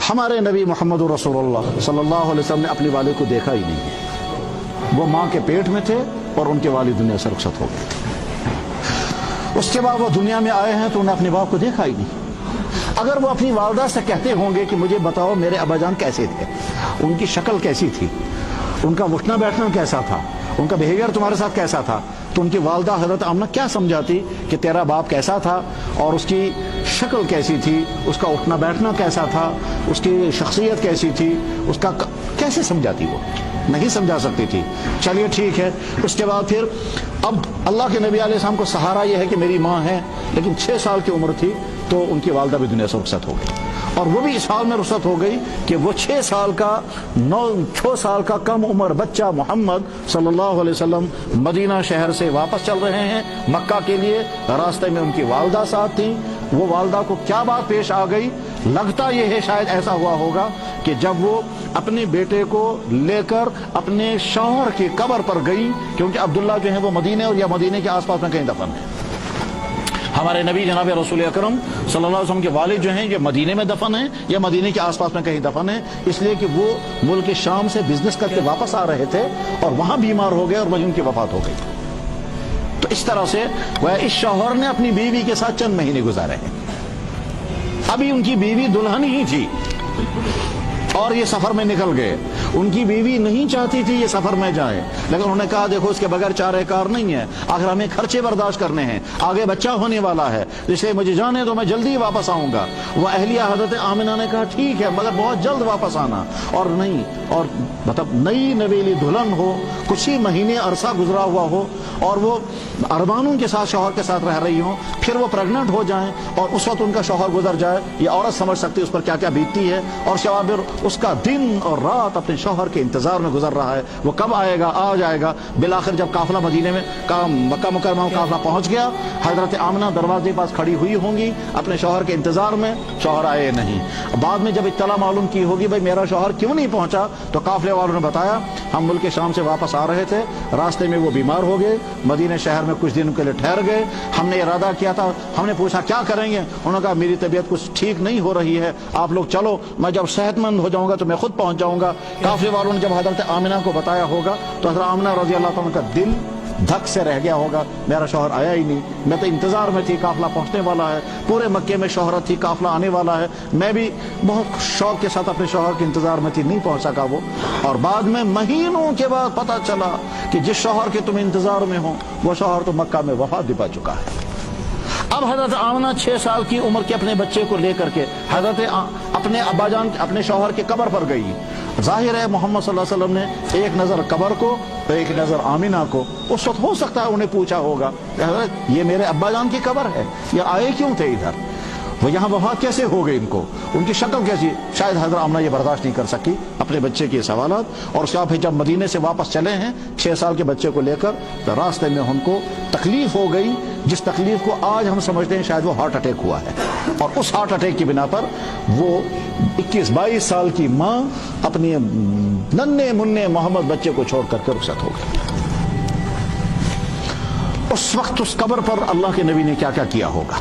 हमारे नबी मोहम्मद रसूलुल्लाह सल्लल्लाहु अलैहि वसल्लम ने अपने वालिद को देखा ही नहीं है। वो माँ के पेट में थे और उनके वालिद दुनिया से रुखसत हो गए। उसके बाद वो दुनिया में आए हैं तो उन्हें अपने बाप को देखा ही नहीं। अगर वो अपनी वालदा से कहते होंगे कि मुझे बताओ मेरे अब्बाजान कैसे थे, उनकी शक्ल कैसी थी, उनका उठना बैठना कैसा था, उनका बिहेवियर तुम्हारे साथ कैसा था, तो उनकी वालदा हजरत आमना क्या समझाती कि तेरा बाप कैसा था और उसकी शक्ल कैसी थी, उसका उठना बैठना कैसा था, उसकी शख्सियत कैसी थी, उसका कैसे समझाती? वो नहीं समझा सकती थी। चलिए ठीक है। उसके बाद फिर अब अल्लाह के नबी अलैहि सलाम को सहारा यह है कि मेरी माँ है, लेकिन 6 साल की उम्र थी तो उनकी वालदा भी दुनिया से रुखसत हो गई। और वो भी इस हाल में रुखसत हो गई कि वो 6 साल का कम उम्र बच्चा मोहम्मद सल्लल्लाहु अलैहि वसल्लम मदीना शहर से वापस चल रहे हैं मक्का के लिए। रास्ते में उनकी वालदा साथ थी। वो वालदा को क्या बात पेश आ गई, लगता यह है शायद ऐसा हुआ होगा कि जब वो अपने बेटे को लेकर अपने शौहर की कब्र पर गई, क्योंकि अब्दुल्ला जो है वो मदीने और या मदीने के आसपास में कहीं दफन है। हमारे नबी जनाब रसूल अकरम सल्लल्लाहु अलैहि वसल्लम के वालिद जो हैं ये मदीने में दफन हैं या मदीने के आसपास में कहीं दफन है, इसलिए कि वो मुल्क शाम से बिजनेस करके वापस आ रहे थे और वहां बीमार हो गए और वहीं उनकी वफात हो गई। तो इस तरह से वह इस शौहर ने अपनी बीवी के साथ चंद महीने गुजारे हैं। अभी उनकी बीवी दुल्हन ही थी और ये सफर में निकल गए। उनकी बीवी नहीं चाहती थी ये सफर में जाए, लेकिन उन्होंने कहा देखो इसके बगैर चारे कार नहीं है, आखिर हमें खर्चे बर्दाश्त करने हैं, आगे बच्चा होने वाला है, इसलिए मुझे जाने दो, मैं जल्दी वापस आऊंगा। वह अहलिया हजरत आमिना ने कहा ठीक है मगर बहुत जल्द वापस आना। और नहीं, और मतलब नई नवेली दुल्हन हो, कुछ ही महीने अरसा गुजरा हुआ हो और वो अरमानों के साथ शौहर के साथ रह रही हो, फिर वो प्रेग्नेंट हो जाएं और उस वक्त उनका शौहर गुजर जाए, ये औरत समझ सकती है उस पर क्या क्या बीतती है। और शवाब उसका दिन और रात अपने शौहर के इंतजार में गुजर रहा है, वो कब आएगा, आ जाएगा। बिलाखिर जब काफिला मदीने में मक्का मुकर्रमा काफिला पहुंच गया, हजरत आमिना दरवाजे के पास खड़ी हुई होंगी अपने शौहर के इंतजार में, शौहर आए नहीं। बाद में जब इत्तला मालूम की होगी भाई मेरा शौहर क्यों नहीं पहुंचा, तो काफिले वालों ने बताया हम मुल्क शाम से वापस आ रहे थे, रास्ते में वो बीमार हो गए, मदीने शहर में कुछ दिन के लिए ठहर गए, हमने इरादा किया था, हमने पूछा क्या करेंगे, उन्होंने कहा मेरी तबीयत कुछ ठीक नहीं हो रही है, आप लोग चलो, मैं जब सेहतमंद हो जाऊंगा तो मैं खुद पहुंच जाऊंगा। काफिले वालों ने जब हजरत आमिना को बताया होगा तो हजरत आमिना रजी अल्लाह तआला का दिल धक से रह गया होगा, मेरा शौहर आया ही नहीं, मैं तो इंतजार में थी, काफिला पहुंचने वाला है, पूरे मक्के में शोहरत थी, काफिला आने वाला है, मैं भी बहुत शौक के साथ अपने शौहर के इंतजार में थी, नहीं पहुंच सका वो। और बाद में महीनों के बाद पता चला कि जिस शौहर के तुम इंतजार में हो वो शौहर तो मक्का में वफात भी पा चुका है। अब हजरत आमिना 6 साल की उम्र के अपने बच्चे को लेकर के हजरत अपने अब्बाजान अपने शौहर के कब्र पर गई। जाहिर है मोहम्मद सल्लल्लाहु अलैहि वसल्लम ने एक नजर कब्र को तो एक नजर आमिना को, उस वक्त हो सकता है उन्हें पूछा होगा ये मेरे अब्बाजान की कब्र है, ये आए क्यों थे इधर, वो यहाँ वफात कैसे हो गई, इनको उनकी शक्ल कैसी। शायद हजरत आमिना ये बर्दाश्त नहीं कर सकी अपने बच्चे के सवालात। और उसके बाद जब मदीने से वापस चले हैं 6 साल के बच्चे को लेकर, तो रास्ते में उनको तकलीफ हो गई, जिस तकलीफ को आज हम समझते हैं शायद वो हार्ट अटैक हुआ है। और उस हार्ट अटैक की बिना पर वो 21-22 साल की माँ अपने नन्हे मुन्ने मोहम्मद बच्चे को छोड़ करके रुखसत हो गई। उस वक्त उस कब्र पर अल्लाह के नबी ने क्या क्या किया होगा।